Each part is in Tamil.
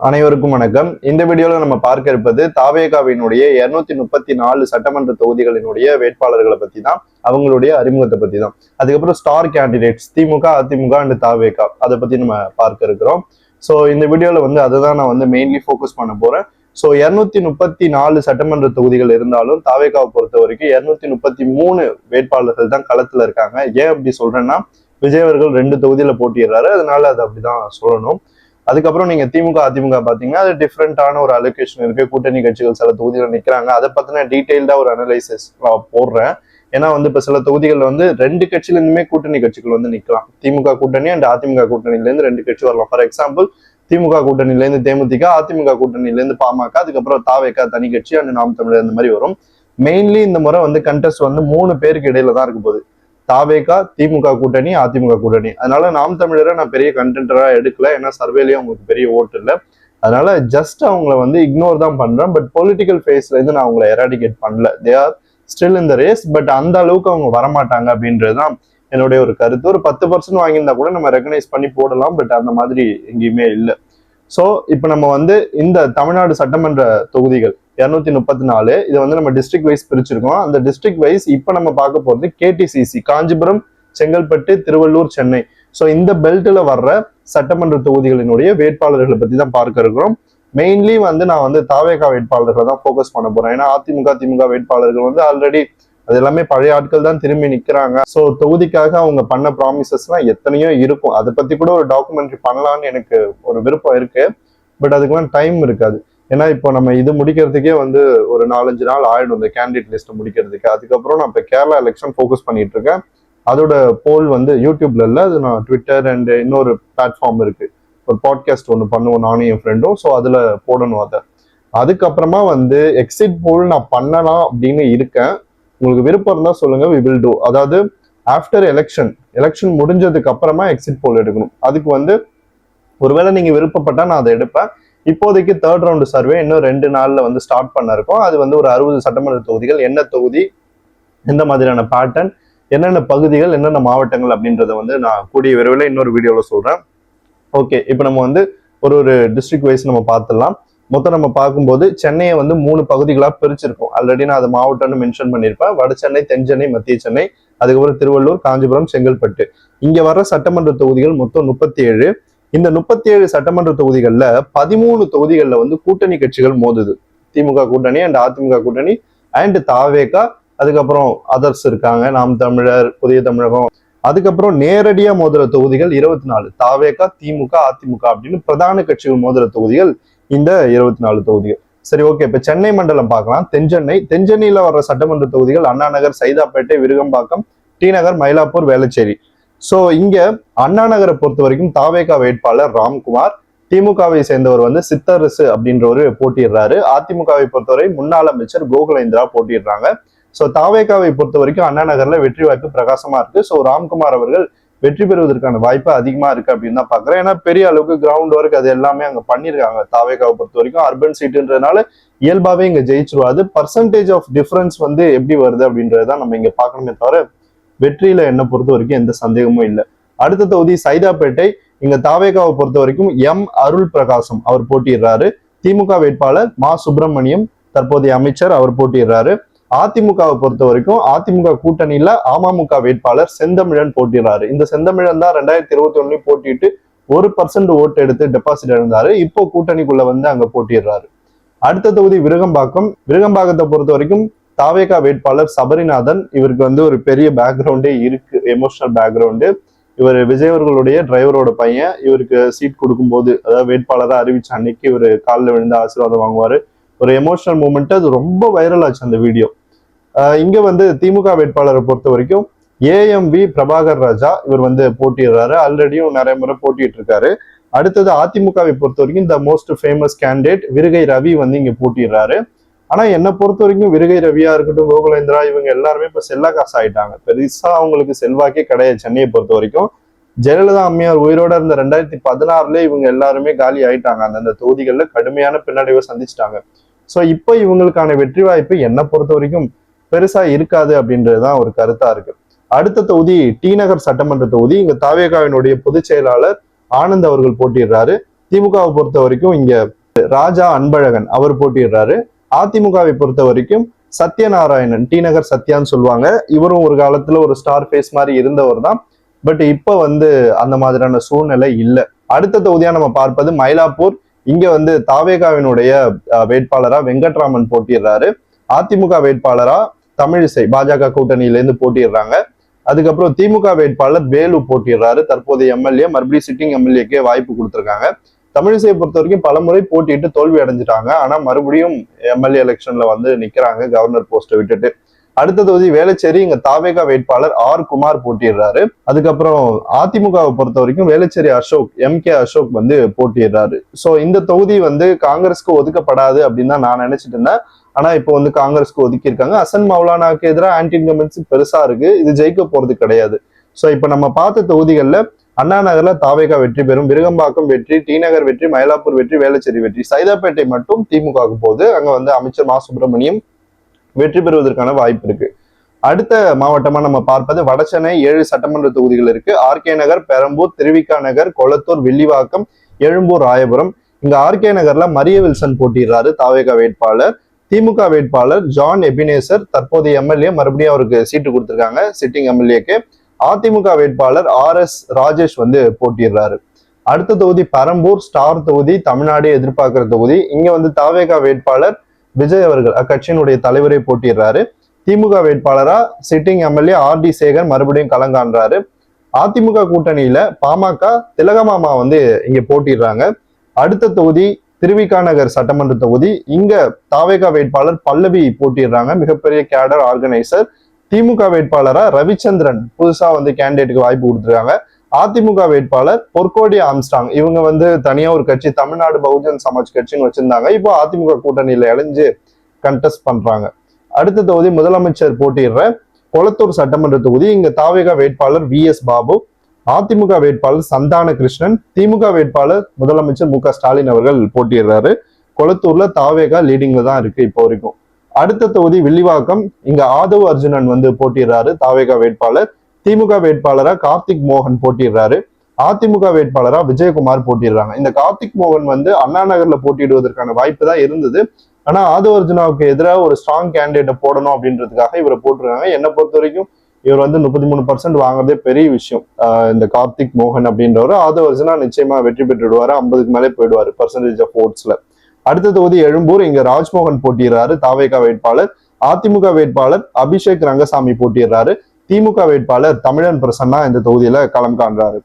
அனைவருக்கும் வணக்கம். இந்த வீடியோல நம்ம பார்க்க இருப்பது தாவேகாவினுடைய 234 சட்டமன்ற தொகுதிகளினுடைய வேட்பாளர்களை பத்தி தான், அவங்களுடைய அறிமுகத்தை பத்தி தான். அதுக்கப்புறம் star candidates DMK, AIADMK and TVK, அதை பத்தி நம்ம பார்க்க இருக்கிறோம். ஸோ இந்த வீடியோல அதுதான் நான் மெயின்லி ஃபோக்கஸ் பண்ண போறேன். ஸோ 234 சட்டமன்ற தொகுதிகள் இருந்தாலும் தாவேகாவை பொறுத்த வரைக்கும் 233 வேட்பாளர்கள் தான் களத்துல இருக்காங்க. ஏன் அப்படி சொல்றேன்னா, விஜய் அவர்கள் 2 தொகுதியில போட்டிடுறாரு, அதனால அது அப்படிதான் சொல்லணும். அதுக்கப்புறம் நீங்க திமுக அதிமுக பாத்தீங்கன்னா அது டிஃப்ரெண்டான ஒரு அலோகேஷன் இருக்கு. கூட்டணி கட்சிகள் சில தொகுதிகள் நிக்கிறாங்க. அதை பத்தின டீடைல்டா ஒரு அனலைசிஸ் நான் போடுறேன். ஏன்னா இப்ப சில தொகுதிகள் 2 கட்சியில இருந்துமே கூட்டணி கட்சிகள் நிக்கலாம். திமுக கூட்டணி அண்ட் அதிமுக கூட்டணியில இருந்து 2 கட்சி வரலாம். ஃபார் எக்ஸாம்பிள், திமுக கூட்டணியில இருந்து தேமுதிக, அதிமுக கூட்டணியில இருந்து பாமக, அதுக்கப்புறம் தாவேகா தனி கட்சி அண்ட் நாம் தமிழர் இந்த மாதிரி வரும். மெயின்லி இந்த முறை கண்டெஸ்ட் 3 பேருக்கு இடையில தான் இருக்க போகுது. தாவேகா, திமுக கூட்டணி, அதிமுக கூட்டணி. அதனால நாம் தமிழரை நான் பெரிய கண்டென்டரா எடுக்கல. ஏன்னா சர்வேலயே அவங்களுக்கு பெரிய ஓட்டு இல்லை. அதனால ஜஸ்ட் அவங்கள இக்னோர் தான் பண்றேன். பட் பொலிட்டிக்கல் ஃபேஸ்ல இருந்து நான் அவங்களை எராடிகேட் பண்ணல. They are still in the race. But அந்த அளவுக்கு அவங்க வரமாட்டாங்க அப்படின்றதுதான் என்னுடைய ஒரு கருத்து. ஒரு 10% வாங்கியிருந்தா கூட நம்ம ரெகனைஸ் பண்ணி போடலாம். பட் அந்த மாதிரி எங்கேயுமே இல்லை. ஸோ இப்போ நம்ம இந்த தமிழ்நாடு சட்டமன்ற தொகுதிகள் 234 இதை நம்ம டிஸ்ட்ரிக்ட் வைஸ் பிரிச்சிருக்கோம். அந்த டிஸ்ட்ரிக்ட் வைஸ் இப்போ நம்ம பார்க்க போறது கேடிசிசி, காஞ்சிபுரம், செங்கல்பட்டு, திருவள்ளூர், சென்னை. ஸோ இந்த பெல்ட்ல வர்ற சட்டமன்ற தொகுதிகளினுடைய வேட்பாளர்களை பத்தி தான் பார்க்க இருக்கிறோம். மெயின்லி நான் தாவேகா வேட்பாளர்களை தான் ஃபோக்கஸ் பண்ண போறேன். ஏன்னா அதிமுக திமுக வேட்பாளர்கள் ஆல்ரெடி அது எல்லாமே பழைய ஆட்கள் தான் திரும்பி நிக்கிறாங்க. ஸோ தொகுதிக்காக அவங்க பண்ண ப்ராமிசஸ்லாம் எத்தனையோ இருக்கும். அதை பத்தி கூட ஒரு டாக்குமெண்ட்ரி பண்ணலான்னு எனக்கு ஒரு விருப்பம் இருக்கு. பட் அதுக்கெல்லாம் டைம் இருக்காது. ஏன்னா இப்போ நம்ம இது முடிக்கிறதுக்கே ஒரு 4-5 நாள் ஆயிடும் இந்த கேண்டிடேட் லிஸ்ட் முடிக்கிறதுக்கு. அதுக்கப்புறம் நான் இப்போ கேரளா எலெக்ஷன் ஃபோக்கஸ் பண்ணிட்டு இருக்கேன். அதோட போல் யூடியூப்ல இல்லை, அது நான் ட்விட்டர் அண்ட் இன்னொரு பிளாட்ஃபார்ம் இருக்கு, ஒரு பாட்காஸ்ட் ஒன்று பண்ணுவோம் நானும் என் ஃப்ரெண்டும். ஸோ அதுல போடணும் அதை. அதுக்கப்புறமா எக்ஸிட் போல் நான் பண்ணலாம் அப்படின்னு இருக்கேன். உங்களுக்கு விருப்பம் இருந்தா சொல்லுங்க, வி வில் டூ. அதாவது ஆஃப்டர் எலெக்ஷன் முடிஞ்சதுக்கு அப்புறமா எக்ஸிட் போல் எடுக்கணும். அதுக்கு ஒருவேளை நீங்க விருப்பப்பட்டா நான் அதை எடுப்பேன். இப்போதைக்கு 3rd ரவுண்ட் சர்வே இன்னும் 2 நாள்ல ஸ்டார்ட் பண்ண இருக்கும். அது ஒரு 60 சட்டமன்ற தொகுதிகள், என்ன தொகுதி, எந்த மாதிரியான பேட்டர்ன், என்னென்ன பகுதிகள், என்னென்ன மாவட்டங்கள் அப்படின்றத நான் கூடிய விரைவில் இன்னொரு வீடியோல சொல்றேன். ஓகே, இப்போ நம்ம ஒரு டிஸ்ட்ரிக்ட் வைஸ் நம்ம பார்த்துடலாம். மொத்தம் நம்ம பார்க்கும்போது சென்னையை 3 பகுதிகளாக பிரிச்சிருக்கோம். ஆல்ரெடி நான் அதை மாவட்டம்னு மென்ஷன் பண்ணியிருப்பேன். வட சென்னை, தென் சென்னை, மத்திய சென்னை, அதுக்கப்புறம் திருவள்ளூர், காஞ்சிபுரம், செங்கல்பட்டு. இங்க வர்ற சட்டமன்ற தொகுதிகள் மொத்தம் 37. இந்த 37 சட்டமன்ற தொகுதிகள்ல 13 தொகுதிகள்ல கூட்டணி கட்சிகள் மோதுது. திமுக கூட்டணி அண்ட் அதிமுக கூட்டணி அண்ட் தாவேகா, அதுக்கப்புறம் அதர்ஸ் இருக்காங்க, நாம் தமிழர், புதிய தமிழகம். அதுக்கப்புறம் நேரடியா மோதுற தொகுதிகள் 24. தாவேகா, திமுக, அதிமுக அப்படின்னு பிரதான கட்சிகள் மோதுற தொகுதிகள் இந்த 24 தொகுதிகள். சரி, ஓகே. இப்ப சென்னை மண்டலம் பார்க்கலாம். தென்சென்னையில வர்ற சட்டமன்ற தொகுதிகள் அண்ணா நகர், சைதாப்பேட்டை, விருகம்பாக்கம், டி நகர், மயிலாப்பூர், வேளச்சேரி. சோ இங்க அண்ணா நகரை பொறுத்த வரைக்கும் தாவேகா வேட்பாளர் ராம்குமார், திமுகவை சேர்ந்தவர் சித்தரசு அப்படின்றவரு போட்டிடுறாரு. அதிமுகவை பொறுத்தவரை முன்னாள் அமைச்சர் கோகுலேந்திரா போட்டிடுறாங்க. சோ தாவேகாவை பொறுத்த வரைக்கும் அண்ணா நகர்ல வெற்றி வாய்ப்பு பிரகாசமா இருக்கு. சோ ராம்குமார் அவர்கள் வெற்றி பெறுவதற்கான வாய்ப்பு அதிகமா இருக்கு அப்படின்னு தான் பாக்குறேன். ஏன்னா பெரிய அளவுக்கு கிரவுண்ட் ஒர்க் அது எல்லாமே அங்க பண்ணிருக்காங்க. தாவேகாவை பொறுத்த வரைக்கும் அர்பன் சீட்டுன்றதுனால இயல்பாவே இங்க ஜெயிச்சிருவாது. பர்சன்டேஜ் ஆஃப் டிஃபரன்ஸ் எப்படி வருது அப்படின்றதான் நம்ம இங்க பாக்கணுமே தவிர வெற்றியில என்ன பொறுத்த வரைக்கும் எந்த சந்தேகமும் இல்லை. அடுத்த தொகுதி சைதாப்பேட்டை. இங்க தாவேகாவை பொறுத்த வரைக்கும் எம் அருள் பிரகாசம் அவர் போட்டிடுறாரு. திமுக வேட்பாளர் மா சுப்பிரமணியம், தற்போதைய அமைச்சர், அவர் போட்டிடுறாரு. அதிமுகவை பொறுத்த வரைக்கும் அதிமுக கூட்டணியில அமமுக வேட்பாளர் செந்தமிழன் போட்டிடுறாரு. இந்த செந்தமிழன் தான் 2021 போட்டிட்டு 1% ஓட்டு எடுத்து டெபாசிட் இழந்தாரு. இப்போ கூட்டணிக்குள்ள அங்க போட்டிடுறாரு. அடுத்த தொகுதி விருகம்பாக்கத்தை பொறுத்த வரைக்கும் தாவேகா வேட்பாளர் சபரிநாதன். இவருக்கு ஒரு பெரிய பேக்ரவுண்டே இருக்கு, எமோஷனல் பேக்ரவுண்டு. இவர் விஜய் அவர்களுடைய டிரைவரோட பையன். இவருக்கு சீட் கொடுக்கும்போது, அதாவது வேட்பாளராக அறிவிச்ச அன்னைக்கு இவர் காலில் விழுந்து ஆசீர்வாதம் வாங்குவாரு. ஒரு எமோஷனல் மூமெண்ட், அது ரொம்ப வைரல் ஆச்சு அந்த வீடியோ. இங்க திமுக வேட்பாளரை பொறுத்த வரைக்கும் ஏஎம்வி பிரபாகர் ராஜா இவர் போட்டிடுறாரு. ஆல்ரெடியும் நிறைய முறை போட்டிட்டு இருக்காரு. அடுத்தது அதிமுகவை பொறுத்த வரைக்கும் the most famous candidate Virugai Ravi இங்க போட்டிடுறாரு. ஆனா என்னை பொறுத்த வரைக்கும் விருகை ரவியா இருக்கட்டும், கோகுலேந்திரா, இவங்க எல்லாருமே இப்ப செல்ல காசு ஆயிட்டாங்க. பெருசா அவங்களுக்கு செல்வாக்கே கிடையாது சென்னையை பொறுத்த வரைக்கும். ஜெயலலிதா அம்மையார் உயிரோட இருந்த 2016 இவங்க எல்லாருமே காலி ஆயிட்டாங்க. அந்தந்த தொகுதிகள்ல கடுமையான பின்னடைவை சந்திச்சிட்டாங்க. ஸோ இப்போ இவங்களுக்கான வெற்றி வாய்ப்பு என்னை பொறுத்த வரைக்கும் பெருசா இருக்காது அப்படின்றதுதான் ஒரு கருத்தா இருக்கு. அடுத்த தொகுதி டி நகர் சட்டமன்ற தொகுதி. இங்க தாவேகாவினுடைய பொதுச் செயலாளர் ஆனந்த் அவர்கள் போட்டிடுறாரு. திமுகவை பொறுத்த வரைக்கும் இங்க ராஜா அன்பழகன் அவர் போட்டிடுறாரு. அதிமுகவை பொறுத்த வரைக்கும் சத்யநாராயணன், டி நகர் சத்யான்னு சொல்லுவாங்க, இவரும் ஒரு காலத்துல ஒரு ஸ்டார் ஃபேஸ் மாதிரி இருந்தவர் தான். பட் இப்ப அந்த மாதிரியான சூழ்நிலை இல்லை. அடுத்த தொகுதியா நம்ம பார்ப்பது மயிலாப்பூர். இங்க தாவேகாவினுடைய வேட்பாளரா வெங்கட்ராமன் போட்டிடுறாரு. அதிமுக வேட்பாளரா தமிழிசை பாஜக கூட்டணியிலேருந்து போட்டிடுறாங்க. அதுக்கப்புறம் திமுக வேட்பாளர் வேலு போட்டிடுறாரு. தற்போதைய எம்எல்ஏ, மறுபடியும் சிட்டிங் எம்எல்ஏக்கே வாய்ப்பு கொடுத்துருக்காங்க. தமிழிசையை பொறுத்த வரைக்கும் பலமுறை போட்டிட்டு தோல்வி அடைஞ்சிட்டாங்க. ஆனா மறுபடியும் எம்எல்ஏ எலெக்ஷன்ல நிக்கிறாங்க கவர்னர் போஸ்ட்டை விட்டுட்டு. அடுத்த தொகுதி வேளச்சேரி. இங்க தாவேகா வேட்பாளர் ஆர் குமார் போட்டிடுறாரு. அதுக்கப்புறம் அதிமுகவை பொறுத்த வரைக்கும் வேளச்சேரி அசோக், எம்.கே. அசோக் போட்டிடுறாரு. சோ இந்த தொகுதி காங்கிரஸ்க்கு ஒதுக்கப்படாது அப்படின்னு தான் நான் நினைச்சிட்டு இருந்தேன். ஆனா இப்போ காங்கிரஸ்க்கு ஒதுக்கி இருக்காங்க. ஹசன் மௌலானாக்கு எதிராக ஆன்டி இன்கம்பன்சி பெருசா இருக்கு, இது ஜெயிக்க போறது கிடையாது. சோ இப்ப நம்ம பார்த்த தொகுதிகள்ல அண்ணா நகர்ல தாவேகா வெற்றி பெறும், விருகம்பாக்கம் வெற்றி, டி நகர் வெற்றி, மயிலாப்பூர் வெற்றி, வேளச்சேரி வெற்றி. சைதாப்பேட்டை மட்டும் திமுகவுக்கு போகுது. அங்க அமைச்சர் மா சுப்பிரமணியம் வெற்றி பெறுவதற்கான வாய்ப்பு இருக்கு. அடுத்த மாவட்டமா நம்ம பார்ப்பது வடசென்னை. 7 சட்டமன்ற தொகுதிகள் இருக்கு. ஆர்கே நகர், பெரம்பூர், திருவிக்கா நகர், கொளத்தூர், வில்லிவாக்கம், எழும்பூர், ராயபுரம். இங்க ஆர்கே நகர்ல மரிய வில்சன் போட்டிடுறாரு தாவேகா வேட்பாளர். திமுக வேட்பாளர் ஜான் எபினேசர், தற்போதைய எம்எல்ஏ, மறுபடியும் அவருக்கு சீட்டு கொடுத்திருக்காங்க சிட்டிங் எம்எல்ஏக்கு. அதிமுக வேட்பாளர் RS ராஜேஷ் போட்டிடுறாரு. அடுத்த தொகுதி பெரம்பூர், ஸ்டார் தொகுதி, தமிழ்நாடு எதிர்பார்க்கிற தொகுதி. இங்க தாவேகா வேட்பாளர் விஜய் அவர்கள் அக்கட்சியினுடைய தலைவரை போட்டிடுறாரு. திமுக வேட்பாளரா சிட்டிங் எம்எல்ஏ RD சேகர் மறுபடியும் களங்காண்றாரு. அதிமுக கூட்டணியில பாமக திலகமாமா இங்க போட்டிடுறாங்க. அடுத்த தொகுதி திருவிக்கா நகர் சட்டமன்ற தொகுதி. இங்க தாவேகா வேட்பாளர் பல்லவி போட்டிடுறாங்க, மிகப்பெரிய கேடர் ஆர்கனைசர். திமுக வேட்பாளரா ரவிச்சந்திரன் புதுசா கேண்டிடேட்டுக்கு வாய்ப்பு கொடுத்துருக்காங்க. அதிமுக வேட்பாளர் பொற்கோடி ஆம்ஸ்டாங், இவங்க தனியா ஒரு கட்சி தமிழ்நாடு பகுஜன் சமாஜ் கட்சின்னு வச்சிருந்தாங்க. இப்போ அதிமுக கூட்டணியில இணைஞ்சு கண்டெஸ்ட் பண்றாங்க. அடுத்த தொகுதி முதலமைச்சர் போட்டிடுற கொளத்தூர் சட்டமன்ற தொகுதி. இங்க தாவேகா வேட்பாளர் VS பாபு, அதிமுக வேட்பாளர் சந்தான கிருஷ்ணன், திமுக வேட்பாளர் முதலமைச்சர் மு.க. ஸ்டாலின் அவர்கள் போட்டிடுறாரு. கொளத்தூர்ல தாவேகா லீடிங்ல தான் இருக்கு இப்போ வரைக்கும். அடுத்த தொகுதி வில்லிவாக்கம். இங்க ஆதவ் அர்ஜுனன் போட்டிடுறாரு தாவேகா வேட்பாளர். திமுக வேட்பாளரா கார்த்திக் மோகன் போட்டிடுறாரு. அதிமுக வேட்பாளரா விஜயகுமார் போட்டிடுறாங்க. இந்த கார்த்திக் மோகன் அண்ணா நகர்ல போட்டியிடுவதற்கான வாய்ப்பு தான் இருந்தது. ஆனா ஆதவ் அர்ஜுனாவுக்கு எதிராக ஒரு ஸ்ட்ராங் கேண்டிடேட்டை போடணும் அப்படின்றதுக்காக இவரை போட்டிருக்காங்க. என்னை பொறுத்த வரைக்கும் இவர் 33% வாங்குறதே பெரிய விஷயம். இந்த கார்த்திக் மோகன் அப்படின்றவர் ஆதவ் அர்ஜுனா நிச்சயமா வெற்றி பெற்றுடுவாரு, 50க்கு மேலே போயிடுவாரு பர்சன்டேஜ் ஆஃப் ஓட்ஸ்ல. அடுத்த தொகுதி எழும்பூர். இங்க ராஜ்மோகன் போட்டிடுறாரு தாவேகா வேட்பாளர். அதிமுக வேட்பாளர் அபிஷேக் ரங்கசாமி போட்டிடுறாரு. திமுக வேட்பாளர் தமிழன் பிரசன்னா இந்த தொகுதியில களம் காண்றாரு.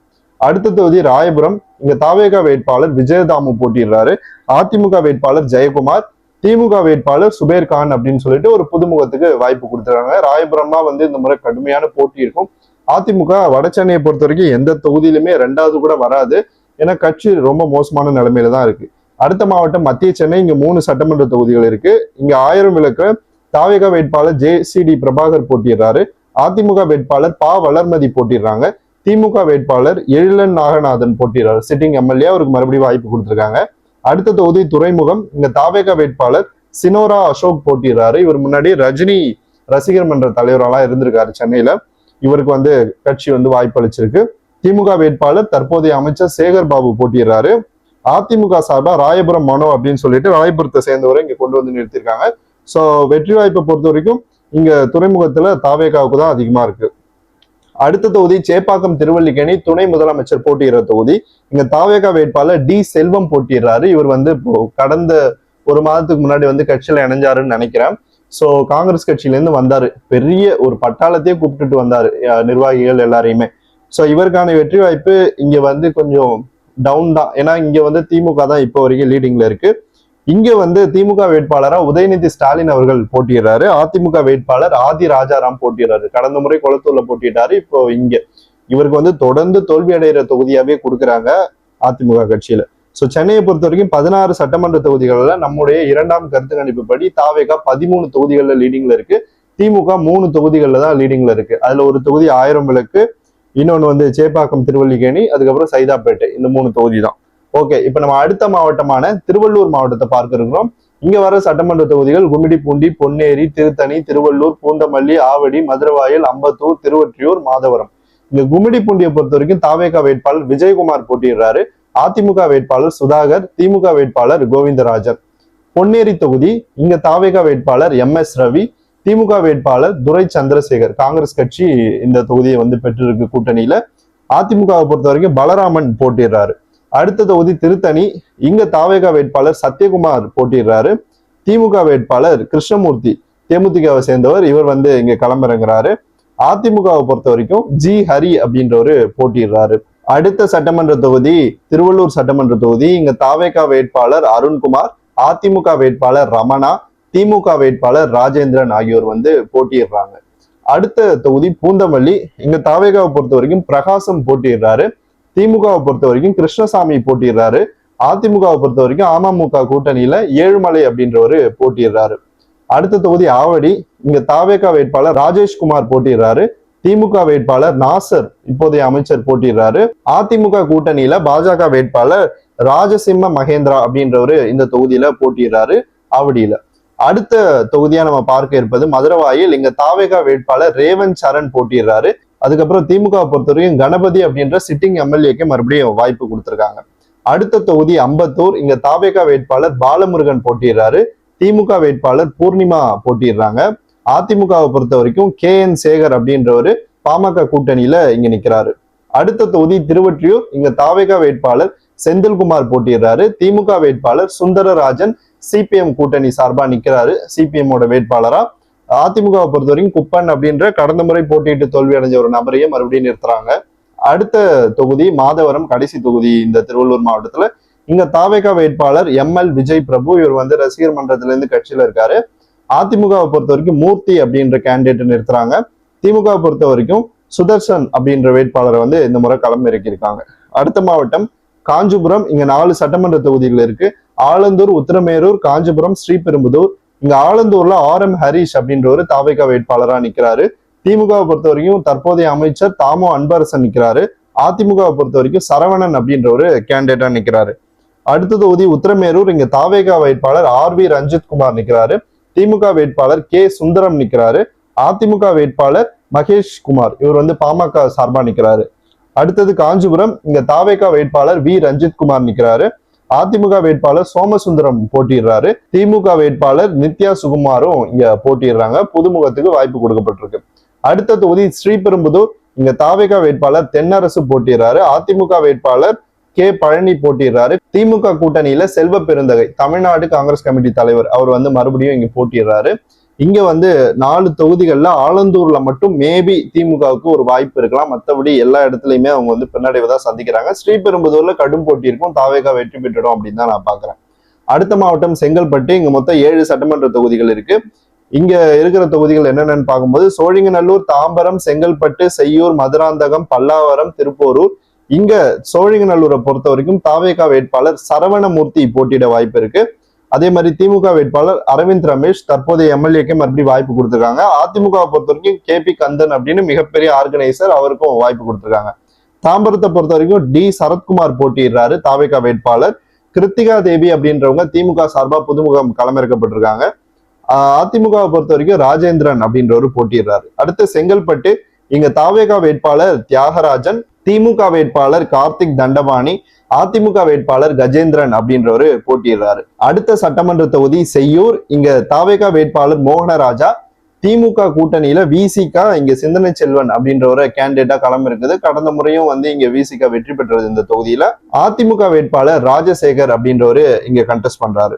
அடுத்த தொகுதி ராயபுரம். இங்க தாவேகா வேட்பாளர் விஜயதாமு போட்டிடுறாரு. அதிமுக வேட்பாளர் ஜெயக்குமார், திமுக வேட்பாளர் சுபேர் கான் அப்படின்னு சொல்லிட்டு ஒரு புதுமுகத்துக்கு வாய்ப்பு கொடுத்துருக்காங்க. ராயபுரமா இந்த முறை கடுமையான போட்டி இருக்கும். அதிமுக வட சென்னையை பொறுத்த வரைக்கும் எந்த தொகுதியிலுமே 2வது கூட வராது. ஏன்னா கட்சி ரொம்ப மோசமான நிலைமையில தான் இருக்கு. அடுத்த மாவட்டம் மத்திய சென்னை. இங்க 3 சட்டமன்ற தொகுதிகள் இருக்கு. இங்க 1000 விளக்கு தாவேகா வேட்பாளர் JCD பிரபாகர் போட்டிடுறாரு. அதிமுக வேட்பாளர் பா வளர்மதி போட்டிடுறாங்க. திமுக வேட்பாளர் எழிலன் நாகநாதன் போட்டிடுறாரு, சிட்டிங் எம்எல்ஏ, அவருக்கு மறுபடியும் வாய்ப்பு கொடுத்துருக்காங்க. அடுத்த தொகுதி துறைமுகம். இங்க தாவேகா வேட்பாளர் சினோரா அசோக் போட்டிடுறாரு. இவர் முன்னாடி ரஜினி ரசிகர் மன்ற தலைவரெல்லாம் இருந்திருக்காரு சென்னையில. இவருக்கு கட்சி வாய்ப்பு அளிச்சிருக்கு. திமுக வேட்பாளர் தற்போதைய அமைச்சர் சேகர் பாபு போட்டிடுறாரு. அதிமுக சார்பா ராயபுரம் மனோ அப்படின்னு சொல்லிட்டு ராயபுரத்தை சேர்ந்தவரை இங்க கொண்டு நிறுத்திருக்காங்க. சோ வெற்றி வாய்ப்பை பொறுத்த வரைக்கும் இங்க துறைமுகத்துல தாவேகாவுக்கு தான் அதிகமா இருக்கு. அடுத்த தொகுதி சேப்பாக்கம் திருவல்லிக்கேணி. துணை முதலமைச்சர் போட்டியிடுற தொகுதி. இங்க தாவேகா வேட்பாளர் டி செல்வம் போட்டிடுறாரு. இவர் இப்போ கடந்த ஒரு மாதத்துக்கு முன்னாடி கட்சியில இணைஞ்சாருன்னு நினைக்கிறேன். சோ காங்கிரஸ் கட்சியில இருந்து வந்தாரு, பெரிய ஒரு பட்டாளத்தையே கூப்பிட்டுட்டு வந்தாரு நிர்வாகிகள் எல்லாரையுமே. சோ இவருக்கான வெற்றி வாய்ப்பு இங்க கொஞ்சம் டவுன் தான். ஏன்னா இங்க திமுக தான் இப்போ வரைக்கும் லீடிங்ல இருக்கு. இங்க திமுக வேட்பாளரா உதயநிதி ஸ்டாலின் அவர்கள் போட்டிடுறாரு. அதிமுக வேட்பாளர் ஆதி ராஜாராம் போட்டிடுறாரு. கடந்த முறை கொளத்தூர்ல போட்டிட்டாரு. இப்போ இவருக்கு தொடர்ந்து தோல்வி அடைகிற தொகுதியாவே கொடுக்குறாங்க அதிமுக கட்சியில. சோ சென்னையை பொறுத்த வரைக்கும் 16 சட்டமன்ற தொகுதிகள்ல நம்முடைய 2ஆம் கருத்து கணிப்புப்படி தாவேகா 13 தொகுதிகள்ல லீடிங்ல இருக்கு. திமுக 3 தொகுதிகள்ல தான் லீடிங்ல இருக்கு. அதுல ஒரு தொகுதி 1000 விளக்கு, இன்னொன்னு சேப்பாக்கம் திருவல்லிக்கேணி, அதுக்கப்புறம் சைதாப்பேட்டை. இந்த 3 தொகுதி தான். ஓகே, இப்ப நம்ம அடுத்த மாவட்டமான திருவள்ளூர் மாவட்டத்தை பார்க்க இருக்கிறோம். இங்க வர சட்டமன்ற தொகுதிகள் கும்மிடிப்பூண்டி, பொன்னேரி, திருத்தணி, திருவள்ளூர், பூந்தமல்லி, ஆவடி, மதுரவாயல், அம்பத்தூர், திருவொற்றியூர், மாதவரம். இந்த கும்மிடிப்பூண்டியை பொறுத்த வரைக்கும் தாவேகா வேட்பாளர் விஜயகுமார் போட்டிடுறாரு. அதிமுக வேட்பாளர் சுதாகர், திமுக வேட்பாளர் கோவிந்தராஜன். பொன்னேரி தொகுதி, இங்க தாவேகா வேட்பாளர் MS ரவி, திமுக வேட்பாளர் துரை சந்திரசேகர். காங்கிரஸ் கட்சி இந்த தொகுதியை வந்து பெற்றிருக்கு கூட்டணியில. அதிமுகவை பொறுத்த வரைக்கும் பலராமன் போட்டிடுறாரு. அடுத்த தொகுதி திருத்தணி, இங்க தாவேகா வேட்பாளர் சத்யகுமார் போட்டிடுறாரு. திமுக வேட்பாளர் கிருஷ்ணமூர்த்தி, தேமுதிகவை சேர்ந்தவர், இவர் வந்து இங்க களமிறங்குறாரு. அதிமுகவை பொறுத்த வரைக்கும் ஹரி அப்படின்றவரு போட்டிடுறாரு. அடுத்த சட்டமன்ற தொகுதி திருவள்ளூர் சட்டமன்ற தொகுதி, இங்க தாவேகா வேட்பாளர் அருண்குமார், அதிமுக வேட்பாளர் ரமணா, திமுக வேட்பாளர் ராஜேந்திரன் ஆகியோர் வந்து போட்டியிடுறாங்க. அடுத்த தொகுதி பூந்தமல்லி, இங்க தாவேகாவை பொறுத்த வரைக்கும் பிரகாசம் போட்டிடுறாரு. திமுகவை பொறுத்த வரைக்கும் கிருஷ்ணசாமி போட்டிடுறாரு. அதிமுகவை பொறுத்த வரைக்கும் அமமுக கூட்டணியில ஏழுமலை அப்படின்றவரு போட்டிடுறாரு. அடுத்த தொகுதி ஆவடி, இங்க தாவேகா வேட்பாளர் ராஜேஷ்குமார் போட்டிடுறாரு. திமுக வேட்பாளர் நாசர், இப்போதைய அமைச்சர், போட்டிடுறாரு. அதிமுக கூட்டணியில பாஜக வேட்பாளர் ராஜசிம்ம மகேந்திரா அப்படின்றவரு இந்த தொகுதியில போட்டிடுறாரு ஆவடியில. அடுத்த தொகுதியா நம்ம பார்க்க இருப்பது மதுரவாயில், இங்க தாவேகா வேட்பாளர் ரேவந்த் சரண் போட்டிடுறாரு. அதுக்கப்புறம் திமுக பொறுத்தவரைக்கும் கணபதி அப்படின்ற சிட்டிங் MLAக்கு மறுபடியும் வாய்ப்பு கொடுத்திருக்காங்க. அடுத்த தொகுதி அம்பத்தூர், இங்க தாவேகா வேட்பாளர் பாலமுருகன் போட்டிடுறாரு. திமுக வேட்பாளர் பூர்ணிமா போட்டிடுறாங்க. அதிமுகவை பொறுத்த வரைக்கும் KN சேகர் அப்படின்றவரு பாமக கூட்டணியில இங்க நிக்கிறாரு. அடுத்த தொகுதி திருவொற்றியூர், இங்க தாவேகா வேட்பாளர் செந்தில்குமார் போட்டிடுறாரு. திமுக வேட்பாளர் சுந்தரராஜன் CPM கூட்டணி சார்பா நிக்கிறாரு, CPM ஓட வேட்பாளரா. அதிமுகவை பொறுத்த வரைக்கும் குப்பன் அப்படின்ற கடந்த முறை போட்டியிட்டு தோல்வி அடைஞ்ச ஒரு நபரையே மறுபடியும் நிறுத்துறாங்க. அடுத்த தொகுதி மாதவரம், கடைசி தொகுதி இந்த திருவள்ளூர் மாவட்டத்துல. இங்க தாவேகா வேட்பாளர் ML விஜய் பிரபு, இவர் வந்து ரசிகர் மன்றத்துல இருந்து கட்சியில இருக்காரு. அதிமுகவை பொறுத்த வரைக்கும் மூர்த்தி அப்படின்ற கேண்டிடேட் நிறுத்துறாங்க. திமுகவை பொறுத்த வரைக்கும் சுதர்சன் அப்படின்ற வேட்பாளரை வந்து இந்த முறை களம் இறக்கியிருக்காங்க. அடுத்த மாவட்டம் காஞ்சிபுரம், இங்க 4 சட்டமன்ற தொகுதிகள் இருக்கு. ஆலந்தூர், உத்திரமேரூர், காஞ்சிபுரம், ஸ்ரீபெரும்புதூர். இங்க ஆலந்தூர்ல RM ஹரீஷ் அப்படின்ற ஒரு தாவேகா வேட்பாளரா நிக்கிறாரு. திமுகவை பொறுத்த வரைக்கும் தற்போதைய அமைச்சர் தாமோ அன்பரசன் நிக்கிறாரு. அதிமுகவை பொறுத்த வரைக்கும் சரவணன் அப்படின்ற ஒரு கேண்டிடேட்டா நிக்கிறாரு. அடுத்த தொகுதி உத்திரமேரூர், இங்க தாவேகா வேட்பாளர் RV ரஞ்சித் குமார் நிக்கிறாரு. திமுக வேட்பாளர் K சுந்தரம் நிக்கிறாரு. அதிமுக வேட்பாளர் மகேஷ் குமார், இவர் வந்து பாமக சார்பா நிக்கிறாரு. அடுத்தது காஞ்சிபுரம், இங்க தாவேகா வேட்பாளர் V ரஞ்சித் குமார் நிக்கிறாரு. அதிமுக வேட்பாளர் சோமசுந்தரம் போட்டிடுறாரு. திமுக வேட்பாளர் நித்யா சுகுமாரும் இங்க போட்டிடுறாங்க. புதுமுகத்துக்கு வாய்ப்பு கொடுக்கப்பட்டிருக்கு. அடுத்த தொகுதி ஸ்ரீபெரும்புதூர், இங்க தாவேகா வேட்பாளர் தென்னரசு போட்டிடுறாரு. அதிமுக வேட்பாளர் K பழனி போட்டிடுறாரு. திமுக கூட்டணியில செல்வ பெருந்தகை, தமிழ்நாடு காங்கிரஸ் கமிட்டி தலைவர், அவர் வந்து மறுபடியும் இங்க போட்டிடுறாரு. இங்க வந்து 4 தொகுதிகள்ல ஆலந்தூர்ல மட்டும் மேபி திமுகவுக்கு ஒரு வாய்ப்பு இருக்கலாம். மற்றபடி எல்லா இடத்துலயுமே அவங்க வந்து பின்னடைவை தான் சந்திக்கிறாங்க. ஸ்ரீபெரும்புதூர்ல கடும் போட்டி இருக்கும், தாவேகா வெற்றி பெற்றுடும் அப்படின்னு தான் நான் பாக்குறேன். அடுத்த மாவட்டம் செங்கல்பட்டு, இங்க மொத்தம் 7 சட்டமன்ற தொகுதிகள் இருக்கு. இங்க இருக்கிற தொகுதிகள் என்னென்னு பார்க்கும்போது சோழிங்கநல்லூர், தாம்பரம், செங்கல்பட்டு, செய்யூர், மதுராந்தகம், பல்லாவரம், திருப்போரூர். இங்க சோழிங்கநல்லூரை பொறுத்த வரைக்கும் தாவேகா வேட்பாளர் சரவணமூர்த்தி போட்டியிட வாய்ப்பு இருக்கு. அதே மாதிரி திமுக வேட்பாளர் அரவிந்த் ரமேஷ் தற்போதைய MLAக்கு மறுபடியும் வாய்ப்பு கொடுத்திருக்காங்க. அதிமுகவை பொறுத்த வரைக்கும் KP கந்தன் அப்படின்னு மிகப்பெரிய ஆர்கனைசர், அவருக்கும் வாய்ப்பு கொடுத்திருக்காங்க. தாம்பரத்தை பொறுத்த வரைக்கும் D சரத்குமார் போட்டியிடுறாரு, தாவேகா வேட்பாளர். கிருத்திகா தேவி அப்படின்றவங்க திமுக சார்பா புதுமுகம் களமிறக்கப்பட்டிருக்காங்க. அதிமுகவை பொறுத்த வரைக்கும் ராஜேந்திரன் அப்படின்றவரு போட்டியிடுறாரு. அடுத்து செங்கல்பட்டு, இங்க தாவேகா வேட்பாளர் தியாகராஜன், திமுக வேட்பாளர் கார்த்திக் தண்டபாணி, அதிமுக வேட்பாளர் கஜேந்திரன் அப்படின்றவரு போட்டியிடுறாரு. அடுத்த சட்டமன்ற தொகுதி செய்யூர், இங்க தாவேகா வேட்பாளர் மோகனராஜா, திமுக கூட்டணியில VCK இங்க சிந்தனை செல்வன் அப்படின்ற ஒரு கேண்டிடேட்டா களம் இருக்குது. கடந்த முறையும் வந்து இங்க VCK வெற்றி பெற்றது இந்த தொகுதியில. அதிமுக வேட்பாளர் ராஜசேகர் அப்படின்றவரு இங்க கண்டெஸ்ட் பண்றாரு.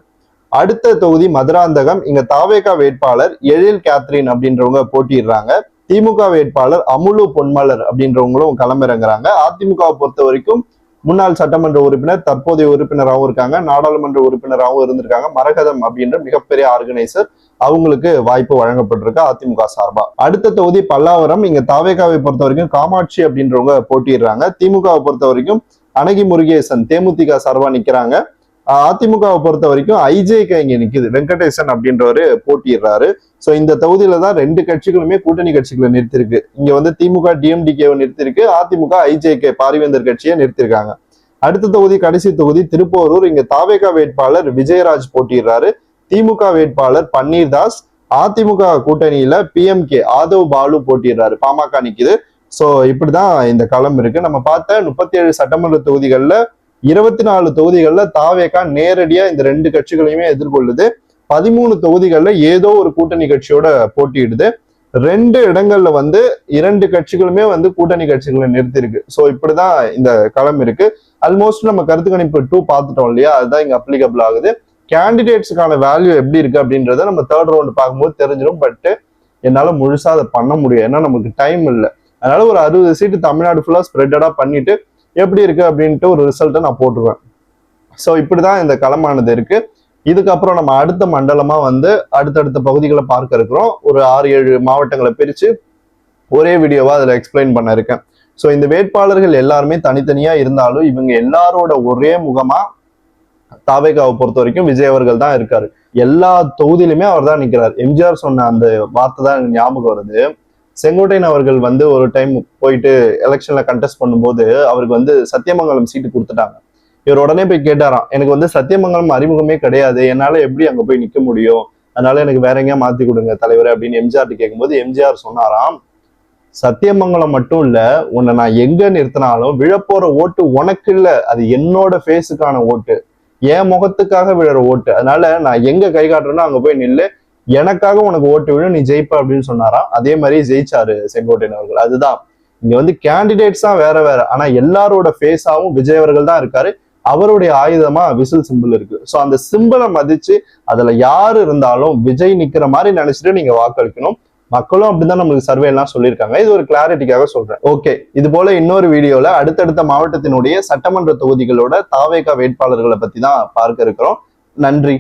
அடுத்த தொகுதி மதுராந்தகம், இங்க தாவேகா வேட்பாளர் எழில் கேத்ரின் அப்படின்றவங்க போட்டிடுறாங்க. திமுக வேட்பாளர் அமுலு பொன்மலர் அப்படின்றவங்களும் களமிறங்குறாங்க. அதிமுகவை பொறுத்த வரைக்கும் முன்னாள் சட்டமன்ற உறுப்பினர், தற்போதைய உறுப்பினராகவும் இருக்காங்க, நாடாளுமன்ற உறுப்பினராகவும் இருந்திருக்காங்க. மரகதம் அப்படின்ற மிகப்பெரிய ஆர்கனைசர், அவங்களுக்கு வாய்ப்பு வழங்கப்பட்டிருக்கு அதிமுக சார்பா. அடுத்த தொகுதி பல்லாவரம், இங்க தாவேகாவை பொறுத்த வரைக்கும் காமாட்சி அப்படின்றவங்க போட்டிடுறாங்க. திமுகவை பொறுத்த வரைக்கும் அனகி முருகேசன் தேமுதிக சார்பா நிக்கிறாங்க. அதிமுகவை பொறுத்த வரைக்கும் IJK இங்க நிக்குது, வெங்கடேசன் அப்படின்றவரு போட்டிடுறாரு. சோ இந்த தொகுதியில தான் 2 கட்சிகளுமே கூட்டணி கட்சிகளை நிறுத்திருக்கு. இங்க வந்து திமுக DMDKவை நிறுத்திருக்கு, அதிமுக IJK பாரிவேந்தர் கட்சியை நிறுத்திருக்காங்க. அடுத்த தொகுதி கடைசி தொகுதி திருப்போரூர், இங்க தாவேகா வேட்பாளர் விஜயராஜ் போட்டிடுறாரு. திமுக வேட்பாளர் பன்னீர்தாஸ், அதிமுக கூட்டணியில PMK ஆதவ் பாலு போட்டிடுறாரு, பாமக நிக்குது. சோ இப்படிதான் இந்த களம் இருக்கு. நம்ம பார்த்த 37 சட்டமன்ற தொகுதிகள்ல 24 தொகுதிகள்ல தாவேகா நேரடியா இந்த 2 கட்சிகளையுமே எதிர்கொள்ளுது. 13 தொகுதிகள்ல ஏதோ ஒரு கூட்டணி கட்சியோட போட்டியிடுது. 2 இடங்கள்ல 2 கட்சிகளுமே கூட்டணி கட்சிகளை நிறுத்திருக்கு. சோ இப்படிதான் இந்த களம் இருக்கு. ஆல்மோஸ்ட் நம்ம கருத்து கணிப்பு 2 பார்த்துட்டோம் இல்லையா, அதுதான் இங்க அப்ளிகபிள் ஆகுது. கேண்டிடேட்ஸுக்கான வேல்யூ எப்படி இருக்கு அப்படின்றத நம்ம 3rd ரவுண்ட் பார்க்கும்போது தெரிஞ்சிடும். பட் என்னால முழுசா அதை பண்ண முடியும், ஏன்னா நமக்கு டைம் இல்லை. அதனால ஒரு 60 சீட்டு தமிழ்நாடு ஃபுல்லா ஸ்ப்ரெட்டடா பண்ணிட்டு எப்படி இருக்கு அப்படின்ட்டு ஒரு ரிசல்ட்டை நான் போட்டுருவேன். ஸோ இப்படிதான் இந்த களமானது இருக்கு. இதுக்கப்புறம் நம்ம அடுத்த மண்டலமா அடுத்தடுத்த பகுதிகளை பார்க்க இருக்கிறோம். ஒரு 6-7 மாவட்டங்களை பிரிச்சு ஒரே வீடியோவா அதுல எக்ஸ்பிளைன் பண்ண இருக்கேன். ஸோ இந்த வேட்பாளர்கள் எல்லாருமே தனித்தனியா இருந்தாலும் இவங்க எல்லாரோட ஒரே முகமா தாவேகாவை பொறுத்த வரைக்கும் விஜய் அவர்கள் தான் இருக்காரு. எல்லா தொகுதியிலுமே அவர் தான் நிற்கிறார். எம்ஜிஆர் சொன்ன அந்த வார்த்தை தான் எனக்கு ஞாபகம் வருது. செங்கோட்டையன் அவர்கள் ஒரு டைம் போயிட்டு எலெக்ஷன்ல கண்டெஸ்ட் பண்ணும்போது அவருக்கு சத்தியமங்கலம் சீட்டு கொடுத்துட்டாங்க. இவர் உடனே போய் கேட்டாராம், எனக்கு சத்தியமங்கலம் அறிமுகமே கிடையாது, என்னால எப்படி அங்க போய் நிக்க முடியும், அதனால எனக்கு வேற எங்கேயா மாத்தி கொடுங்க தலைவர் அப்படின்னு எம்ஜிஆர் கேட்கும்போது எம்ஜிஆர் சொன்னாராம், சத்தியமங்கலம் மட்டும் இல்ல, உன்னை நான் எங்க நிறுத்தினாலும் விழப்போற ஓட்டு உனக்கு இல்ல, அது என்னோட ஃபேஸுக்கான ஓட்டு, என் முகத்துக்காக விழுற ஓட்டு, அதனால நான் எங்க கை காட்டுறேனோ அங்க போய் நில்லு, எனக்காக உனக்கு ஓட்டு விழும், நீ ஜெயிப்ப அப்படின்னு சொன்னாராம். அதே மாதிரி ஜெயிச்சாரு செங்கோட்டையன் அவர்கள். அதுதான் இங்க கேண்டிடேட்ஸ் தான் வேற வேற, ஆனா எல்லாரோட ஃபேஸாவும் விஜய் அவர்கள் தான் இருக்காரு. அவருடைய ஆயுதமா விசில் சிம்பிள் இருக்கு. ஸோ அந்த சிம்பிளை மதிச்சு அதுல யாரு இருந்தாலும் விஜய் நிக்கிற மாதிரி நினைச்சிட்டு நீங்க வாக்களிக்கணும். மக்களும் அப்படிதான் நம்மளுக்கு சர்வே எல்லாம் சொல்லியிருக்காங்க. இது ஒரு கிளாரிட்டிக்காக சொல்றேன். ஓகே, இது போல இன்னொரு வீடியோல அடுத்தடுத்த மாவட்டத்தினுடைய சட்டமன்ற தொகுதிகளோட தாவேகா வேட்பாளர்களை பத்தி தான் பார்க்க இருக்கிறோம். நன்றி.